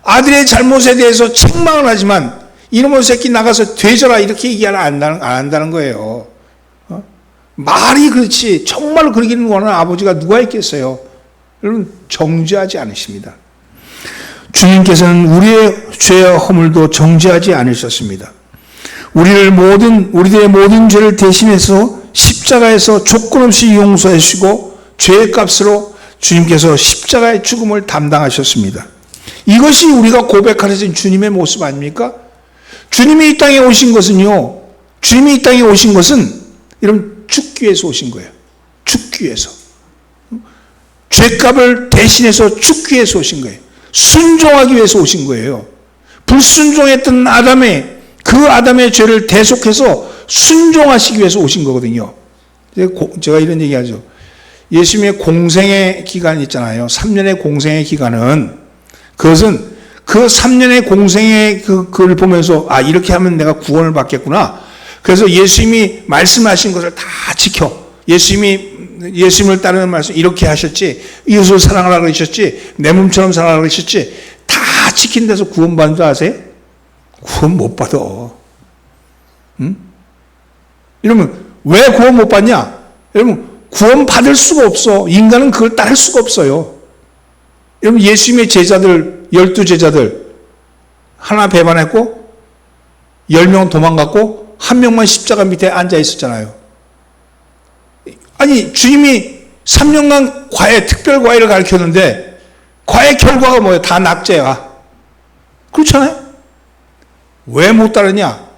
아들의 잘못에 대해서 책망을 하지만 이놈의 새끼 나가서 되져라 이렇게 얘기 안 한다는 거예요. 말이 그렇지 정말로 그러기는 원하는 아버지가 누가 있겠어요? 여러분 정죄하지 않으십니다. 주님께서는 우리의 죄와 허물도 정죄하지 않으셨습니다. 우리들의 모든 죄를 대신해서 십자가에서 조건 없이 용서해 주시고 죄의 값으로 주님께서 십자가의 죽음을 담당하셨습니다. 이것이 우리가 고백하는 주님의 모습 아닙니까? 주님이 이 땅에 오신 것은요, 주님이 이 땅에 오신 것은 여러분 죽기 위해서 오신 거예요. 죽기 위해서. 죄값을 대신해서 죽기 위해서 오신 거예요. 순종하기 위해서 오신 거예요. 불순종했던 그 아담의 죄를 대속해서 순종하시기 위해서 오신 거거든요. 제가 이런 얘기 하죠. 예수님의 공생의 기간 있잖아요. 3년의 공생의 기간은 그것은 그 3년의 공생의 그걸 보면서 이렇게 하면 내가 구원을 받겠구나. 그래서 예수님이 말씀하신 것을 다 지켜. 예수님을 따르는 말씀 이렇게 하셨지. 이웃을 사랑하라 그러셨지. 내 몸처럼 사랑하라 그러셨지. 다 지킨 데서 구원받는 줄 아세요? 구원 못 받아. 응? 이러면 왜 구원 못 받냐? 여러분 구원 받을 수가 없어. 인간은 그걸 따를 수가 없어요. 여러분 예수님의 제자들 12제자들 하나 배반했고 10명 도망갔고 1명만 십자가 밑에 앉아 있었잖아요. 아니 주님이 3년간 특별 과외를 가르쳤는데 과외 결과가 뭐예요? 다 낙제야. 그렇잖아요. 왜 못 따르냐?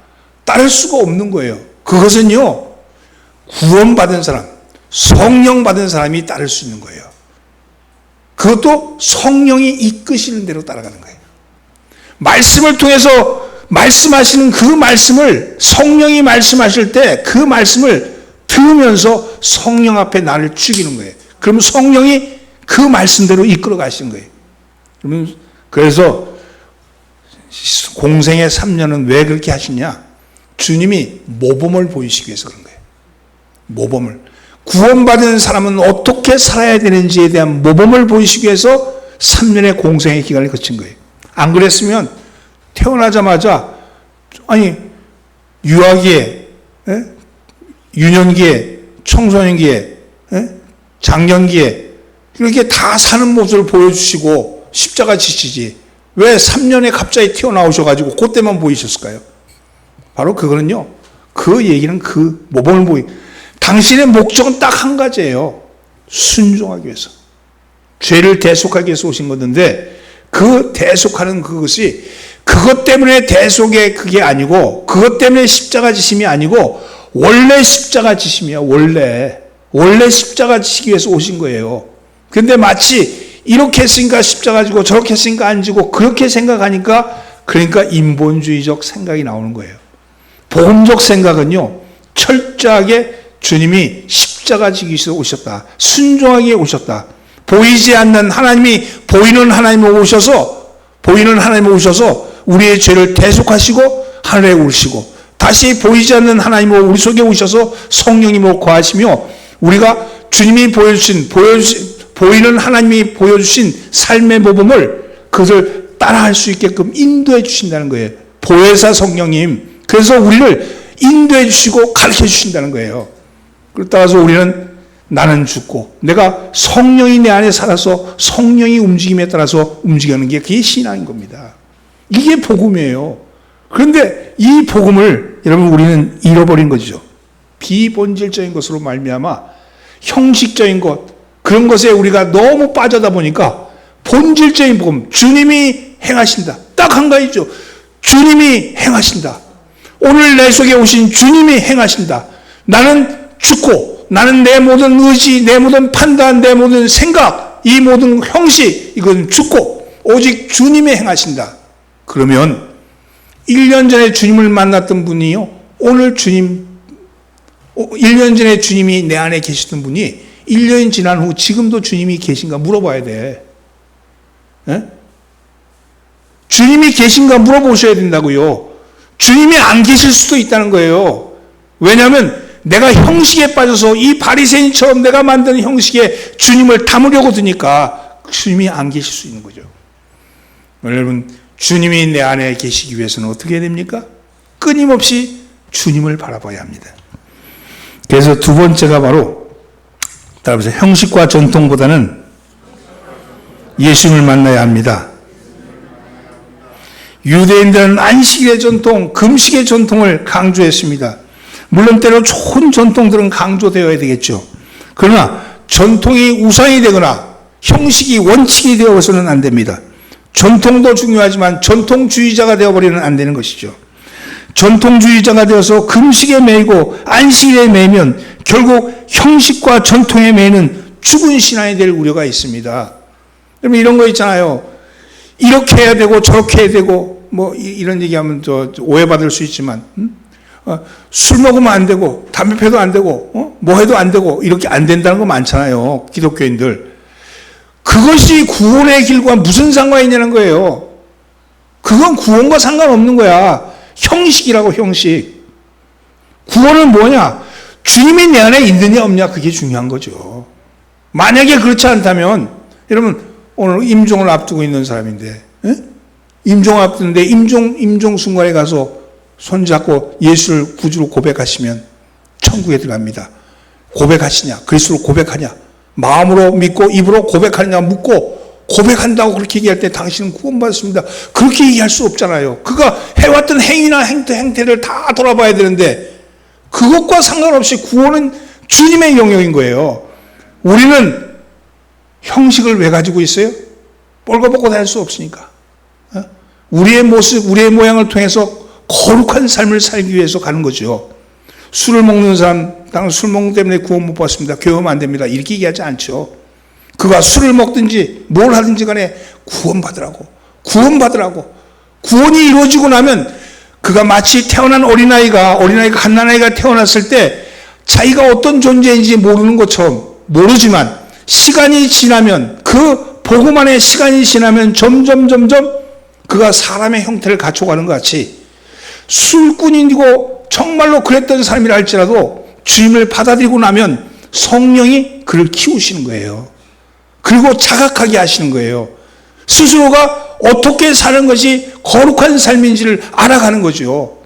따를 수가 없는 거예요. 그것은요 구원받은 사람, 성령 받은 사람이 따를 수 있는 거예요. 그것도 성령이 이끄시는 대로 따라가는 거예요. 말씀을 통해서 말씀하시는 그 말씀을 성령이 말씀하실 때 그 말씀을 들으면서 성령 앞에 나를 죽이는 거예요. 그러면 성령이 그 말씀대로 이끌어 가시는 거예요. 그래서 공생의 3년은 왜 그렇게 하시냐? 주님이 모범을 보이시기 위해서 그런 거예요. 모범을. 구원받은 사람은 어떻게 살아야 되는지에 대한 모범을 보이시기 위해서 3년의 공생의 기간을 거친 거예요. 안 그랬으면 태어나자마자 유아기에, 유년기에, 청소년기에, 장년기에 이렇게 다 사는 모습을 보여주시고 십자가 지시지 왜 3년에 갑자기 튀어나오셔가지고 그때만 보이셨을까요? 바로 그거는요, 그 얘기는 그 모범을 당신의 목적은 딱 한 가지예요. 순종하기 위해서, 죄를 대속하기 위해서 오신 건데, 그 대속하는 그것이 그것 때문에 대속의 그게 아니고, 그것 때문에 십자가 지심이 아니고 원래 십자가 지심이야. 원래 십자가 지시기 위해서 오신 거예요. 근데 마치 이렇게 했으니까 십자가 지고 저렇게 했으니까 안 지고 그렇게 생각하니까, 그러니까 인본주의적 생각이 나오는 거예요. 복음적 생각은요, 철저하게 주님이 십자가 지기 위해서 오셨다, 순종하게 오셨다, 보이지 않는 하나님이 보이는 하나님으로 오셔서 우리의 죄를 대속하시고 하늘에 오르시고, 다시 보이지 않는 하나님으로 우리 속에 오셔서 성령님으로 거하시며, 우리가 주님이 보이는 하나님이 보여주신 삶의 모범을 그것을 따라할 수 있게끔 인도해 주신다는 거예요. 보혜사 성령님. 그래서 우리를 인도해 주시고 가르쳐 주신다는 거예요. 따라서 우리는 나는 죽고 내가 성령이 내 안에 살아서 성령이 움직임에 따라서 움직이는 게 그게 신앙인 겁니다. 이게 복음이에요. 그런데 이 복음을 여러분 우리는 잃어버린 거죠. 비본질적인 것으로 말미암아 형식적인 것, 그런 것에 우리가 너무 빠져다 보니까 본질적인 복음, 주님이 행하신다, 딱 한 가지죠. 주님이 행하신다. 오늘 내 속에 오신 주님이 행하신다. 나는 죽고, 나는 내 모든 의지, 내 모든 판단, 내 모든 생각, 이 모든 형식, 이건 죽고 오직 주님이 행하신다. 그러면 1년 전에 주님을 만났던 분이요, 오늘 1년 전에 주님이 내 안에 계시던 분이 1년이 지난 후 지금도 주님이 계신가 물어봐야 돼. 에? 주님이 계신가 물어보셔야 된다고요. 주님이 안 계실 수도 있다는 거예요. 왜냐하면 내가 형식에 빠져서 이 바리새인처럼 내가 만든 형식에 주님을 담으려고 드니까 주님이 안 계실 수 있는 거죠. 여러분, 주님이 내 안에 계시기 위해서는 어떻게 해야 됩니까? 끊임없이 주님을 바라봐야 합니다. 그래서 두 번째가 바로, 따라서 형식과 전통보다는 예수님을 만나야 합니다. 유대인들은 안식일의 전통, 금식의 전통을 강조했습니다. 물론 때로 좋은 전통들은 강조되어야 되겠죠. 그러나 전통이 우상이 되거나 형식이 원칙이 되어서는 안 됩니다. 전통도 중요하지만 전통주의자가 되어버리면 안 되는 것이죠. 전통주의자가 되어서 금식에 매이고 안식일에 매이면 결국 형식과 전통에 매이는 죽은 신앙이 될 우려가 있습니다. 여러분, 이런 거 있잖아요. 이렇게 해야 되고 저렇게 해야 되고 뭐 이런 얘기하면 오해받을 수 있지만, 술 먹으면 안 되고 담배 피워도 안 되고 뭐 해도 안 되고 이렇게 안 된다는 거 많잖아요, 기독교인들. 그것이 구원의 길과 무슨 상관이 있냐는 거예요. 그건 구원과 상관없는 거야. 형식이라고, 형식. 구원은 뭐냐? 주님이 내 안에 있느냐 없냐, 그게 중요한 거죠. 만약에 그렇지 않다면, 여러분 오늘 임종을 앞두고 있는 사람인데, 임종을 앞두는데 임종 순간에 가서 손잡고 예수를 구주로 고백하시면 천국에 들어갑니다. 고백하시냐? 그리스도를 고백하냐? 마음으로 믿고 입으로 고백하느냐 묻고, 고백한다고 그렇게 얘기할 때 당신은 구원받았습니다, 그렇게 얘기할 수 없잖아요. 그가 해왔던 행위나 행태를 다 돌아봐야 되는데, 그것과 상관없이 구원은 주님의 영역인 거예요. 우리는 형식을 왜 가지고 있어요? 뻘거벗고 다닐 수 없으니까. 우리의 모습, 우리의 모양을 통해서 거룩한 삶을 살기 위해서 가는 거죠. 술을 먹는 사람, 나는 술 먹는 때문에 구원 못 받습니다, 교회하면 안 됩니다, 이렇게 얘기하지 않죠. 그가 술을 먹든지 뭘 하든지 간에 구원받으라고. 구원이 이루어지고 나면 그가 마치 태어난 어린아이가 갓난아이가 태어났을 때 자기가 어떤 존재인지 모르는 것처럼, 모르지만 시간이 지나면, 그 복음 안에 시간이 지나면 점점 그가 사람의 형태를 갖춰가는 것 같이, 술꾼이고 정말로 그랬던 사람이라 할지라도 주님을 받아들이고 나면 성령이 그를 키우시는 거예요. 그리고 자각하게 하시는 거예요. 스스로가 어떻게 사는 것이 거룩한 삶인지를 알아가는 거죠.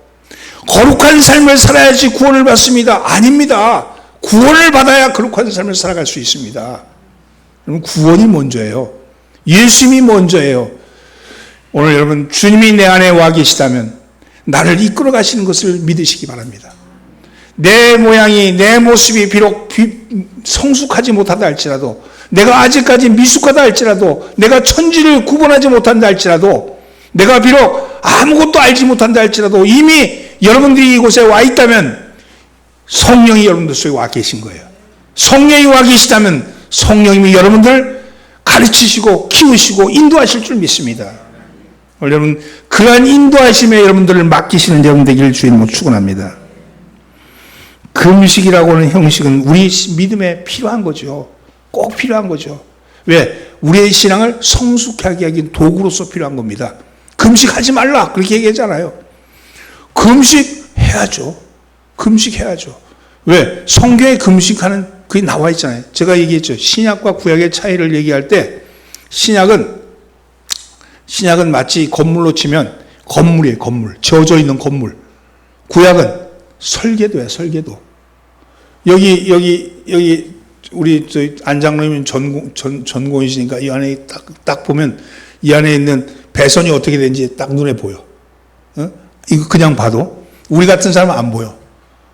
거룩한 삶을 살아야지 구원을 받습니다. 아닙니다. 구원을 받아야 거룩한 삶을 살아갈 수 있습니다. 그럼 구원이 먼저예요. 예수님이 먼저예요. 오늘 여러분 주님이 내 안에 와 계시다면 나를 이끌어 가시는 것을 믿으시기 바랍니다. 내 모양이, 내 모습이 비록 성숙하지 못하다 할지라도, 내가 아직까지 미숙하다 할지라도, 내가 천지를 구분하지 못한다 할지라도, 내가 비록 아무것도 알지 못한다 할지라도 이미 여러분들이 이곳에 와 있다면 성령이 여러분들 속에 와 계신 거예요. 성령이 와 계시다면 성령님이 여러분들 가르치시고 키우시고 인도하실 줄 믿습니다. 여러분 그러한 인도하심에 여러분들을 맡기시는 여러분 되기를 주님으로 축원합니다. 금식이라고 하는 형식은 우리 믿음에 필요한 거죠. 꼭 필요한 거죠. 왜? 우리의 신앙을 성숙하게 하기 도구로서 필요한 겁니다. 금식하지 말라 그렇게 얘기하잖아요. 금식해야죠. 금식해야죠. 왜? 성경에 금식하는 그게 나와 있잖아요. 제가 얘기했죠. 신약과 구약의 차이를 얘기할 때 신약은 마치 건물로 치면 건물이에요. 건물. 지어져 있는 건물. 구약은 설계도야. 설계도. 여기 우리 안장로님 전공이시니까 이 안에 딱 보면 이 안에 있는 배선이 어떻게 되는지 딱 눈에 보여. 어? 이거 그냥 봐도 우리 같은 사람은 안 보여.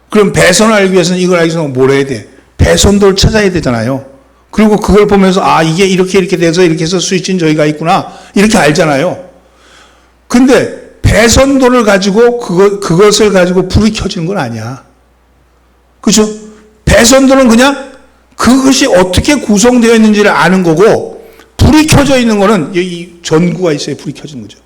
그럼 배선을 알기 위해서는 이걸 알기 위해서는 뭘 해야 돼? 배선도를 찾아야 되잖아요. 그리고 그걸 보면서 이게 이렇게 돼서 이렇게 해서 스위치는 저기가 있구나 이렇게 알잖아요. 근데 배선도를 가지고 그것을 가지고 불이 켜지는 건 아니야. 그렇죠? 배선도는 그냥 그것이 어떻게 구성되어 있는지를 아는 거고, 불이 켜져 있는 거는 이 전구가 있어야 불이 켜지는 거죠.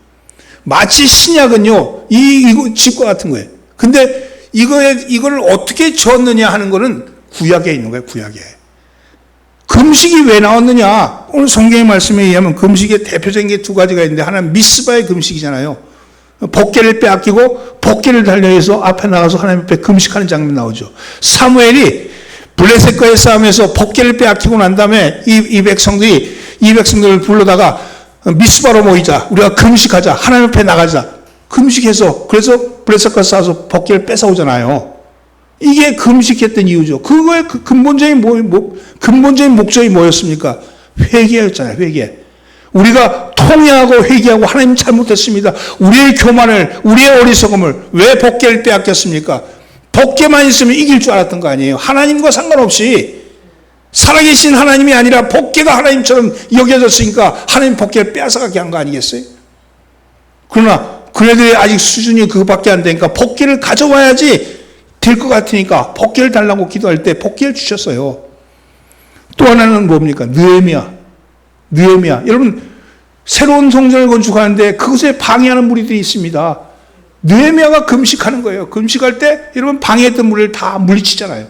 마치 신약은요, 이거 집과 같은 거예요. 근데 이거를 어떻게 지었느냐 하는 거는 구약에 있는 거예요, 구약에. 금식이 왜 나왔느냐? 오늘 성경의 말씀에 의하면 금식의 대표적인 게 두 가지가 있는데, 하나는 미스바의 금식이잖아요. 법궤를 빼앗기고 법궤를 달려해서 앞에 나가서 하나님 앞에 금식하는 장면 나오죠. 사무엘이 블레셋과의 싸움에서 법궤를 빼앗기고 난 다음에 이 백성들을 불러다가 미스바로 모이자. 우리가 금식하자. 하나님 앞에 나가자. 금식해서 그래서 블레셋과 싸워서 법궤를 뺏어오잖아요. 이게 금식했던 이유죠. 그거의 근본적인 목적이 뭐였습니까? 회개였잖아요. 회개. 우리가 통회하고 회개하고 하나님 잘못했습니다. 우리의 교만을, 우리의 어리석음을 왜 법궤를 빼앗겼습니까? 법궤만 있으면 이길 줄 알았던 거 아니에요. 하나님과 상관없이 살아계신 하나님이 아니라 법궤가 하나님처럼 여겨졌으니까 하나님 법궤를 빼앗아가게 한 거 아니겠어요? 그러나 그네들이 아직 수준이 그거밖에 안 되니까 법궤를 가져와야지 될 것 같으니까 법궤를 달라고 기도할 때 법궤를 주셨어요. 또 하나는 뭡니까? 느헤미야. 여러분 새로운 성전을 건축하는데 그것에 방해하는 무리들이 있습니다. 느헤미야가 금식하는 거예요. 금식할 때 여러분 방해했던 무리를 다 물리치잖아요.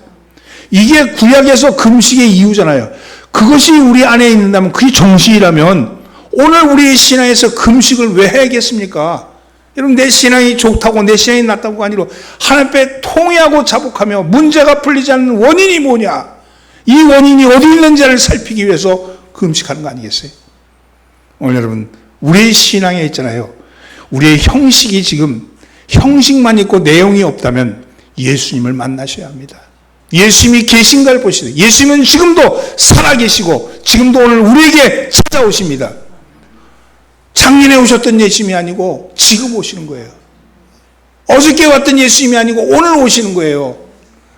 이게 구약에서 금식의 이유잖아요. 그것이 우리 안에 있는다면, 그게 정신이라면 오늘 우리의 신앙에서 금식을 왜 해야겠습니까? 여러분 내 신앙이 좋다고 내 신앙이 낫다고가 아니라 하나님 앞에 통회하고 자복하며 문제가 풀리지 않는 원인이 뭐냐, 이 원인이 어디 있는지를 살피기 위해서 금식하는 거 아니겠어요? 오늘 여러분 우리의 신앙에 있잖아요. 우리의 형식이 지금 형식만 있고 내용이 없다면 예수님을 만나셔야 합니다. 예수님이 계신가를 보시다. 예수님은 지금도 살아계시고 지금도 오늘 우리에게 찾아오십니다. 작년에 오셨던 예수님이 아니고 지금 오시는 거예요. 어저께 왔던 예수님이 아니고 오늘 오시는 거예요.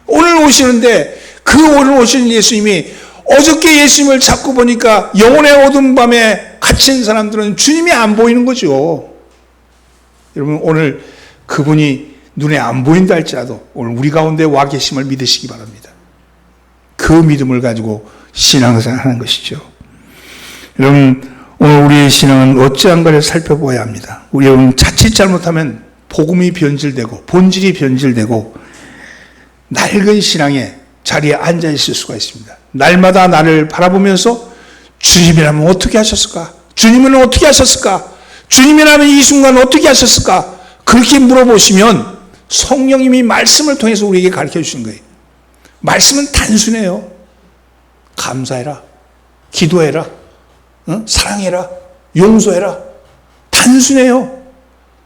오늘 오시는데 그 오늘 오시는 예수님이, 어저께 예수님을 자꾸 보니까 영혼의 어두운 밤에 갇힌 사람들은 주님이 안 보이는 거죠. 여러분 오늘 그분이 눈에 안 보인다 할지라도 오늘 우리 가운데 와 계심을 믿으시기 바랍니다. 그 믿음을 가지고 신앙생활 하는 것이죠. 여러분 오늘 우리의 신앙은 어찌한가를 살펴보아야 합니다. 우리 여러분 자칫 잘못하면 복음이 변질되고 본질이 변질되고 낡은 신앙의 자리에 앉아 있을 수가 있습니다. 날마다 나를 바라보면서 주님이라면 어떻게 하셨을까? 주님은 어떻게 하셨을까? 주님이라면 이 순간 어떻게 하셨을까? 그렇게 물어보시면 성령님이 말씀을 통해서 우리에게 가르쳐 주시는 거예요. 말씀은 단순해요. 감사해라. 기도해라. 사랑해라. 용서해라. 단순해요.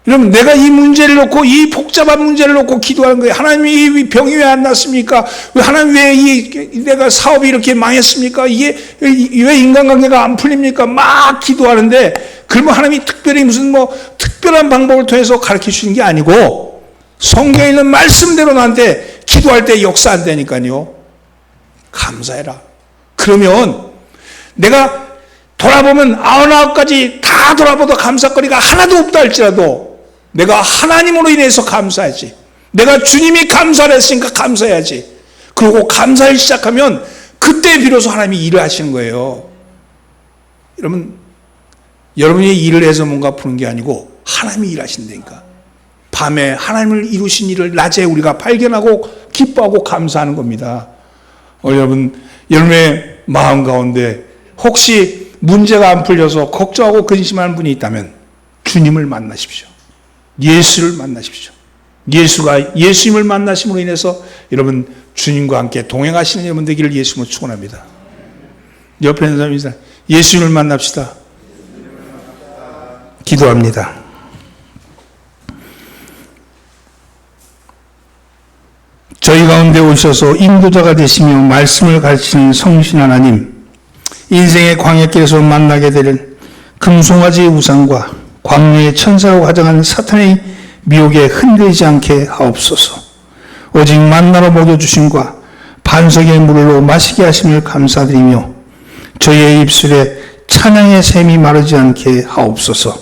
여러분, 내가 이 문제를 놓고, 이 복잡한 문제를 놓고 기도하는 거예요. 하나님, 이 병이 왜 안 났습니까? 왜 하나님, 왜 내가 사업이 이렇게 망했습니까? 이게 왜 인간관계가 안 풀립니까? 막 기도하는데, 그러면 하나님이 특별히 무슨 특별한 방법을 통해서 가르쳐 주시는 게 아니고, 성경에 있는 말씀대로 나한테 기도할 때 역사한다니까요. 감사해라. 그러면 내가 돌아보면 99가지 다 돌아봐도 감사거리가 하나도 없다 할지라도 내가 하나님으로 인해서 감사하지. 내가 주님이 감사를 했으니까 감사해야지. 그리고 감사를 시작하면 그때 비로소 하나님이 일을 하시는 거예요. 여러분, 여러분이 일을 해서 뭔가 푸는 게 아니고 하나님이 일하신다니까. 밤에 하나님을 이루신 일을 낮에 우리가 발견하고 기뻐하고 감사하는 겁니다. 여러분, 여러분의 마음 가운데 혹시 문제가 안 풀려서 걱정하고 근심하는 분이 있다면 주님을 만나십시오. 예수를 만나십시오. 예수님을 만나심으로 인해서 여러분 주님과 함께 동행하시는 여러분 되기를 예수님으로 축원합니다. 옆에 있는 사람이 예수님을 만납시다. 기도합니다. 저희 가운데 오셔서 인도자가 되시며 말씀을 가르치는 성신 하나님, 인생의 광야길에서 만나게 될 금송아지의 우상과 광야의 천사로 화장한 사탄의 미혹에 흔들리지 않게 하옵소서. 오직 만나로 먹여주심과 반석의 물로 마시게 하심을 감사드리며 저희의 입술에 찬양의 샘이 마르지 않게 하옵소서.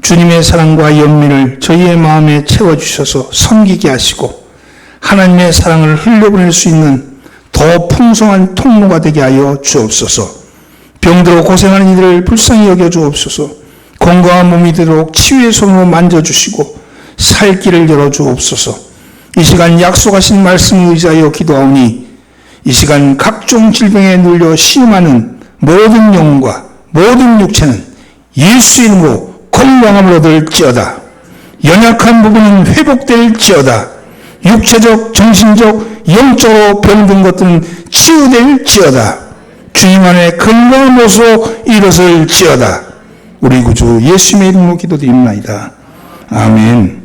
주님의 사랑과 연민을 저희의 마음에 채워주셔서 섬기게 하시고 하나님의 사랑을 흘려보낼 수 있는 더 풍성한 통로가 되게 하여 주옵소서. 병들어 고생하는 이들을 불쌍히 여겨 주옵소서. 건강한 몸이 되도록 치유의 손으로 만져주시고 살 길을 열어 주옵소서. 이 시간 약속하신 말씀을 의지하여 기도하오니 이 시간 각종 질병에 눌려 시음하는 모든 영혼과 모든 육체는 예수 이름으로 건강함을 얻을지어다. 연약한 부분은 회복될지어다. 육체적, 정신적, 영적으로 병든 것들은 치유될지어다. 주님 안에 건강한 모습으로 일어설지어다. 우리 구주 예수님의 이름으로 기도드립니다. 아멘.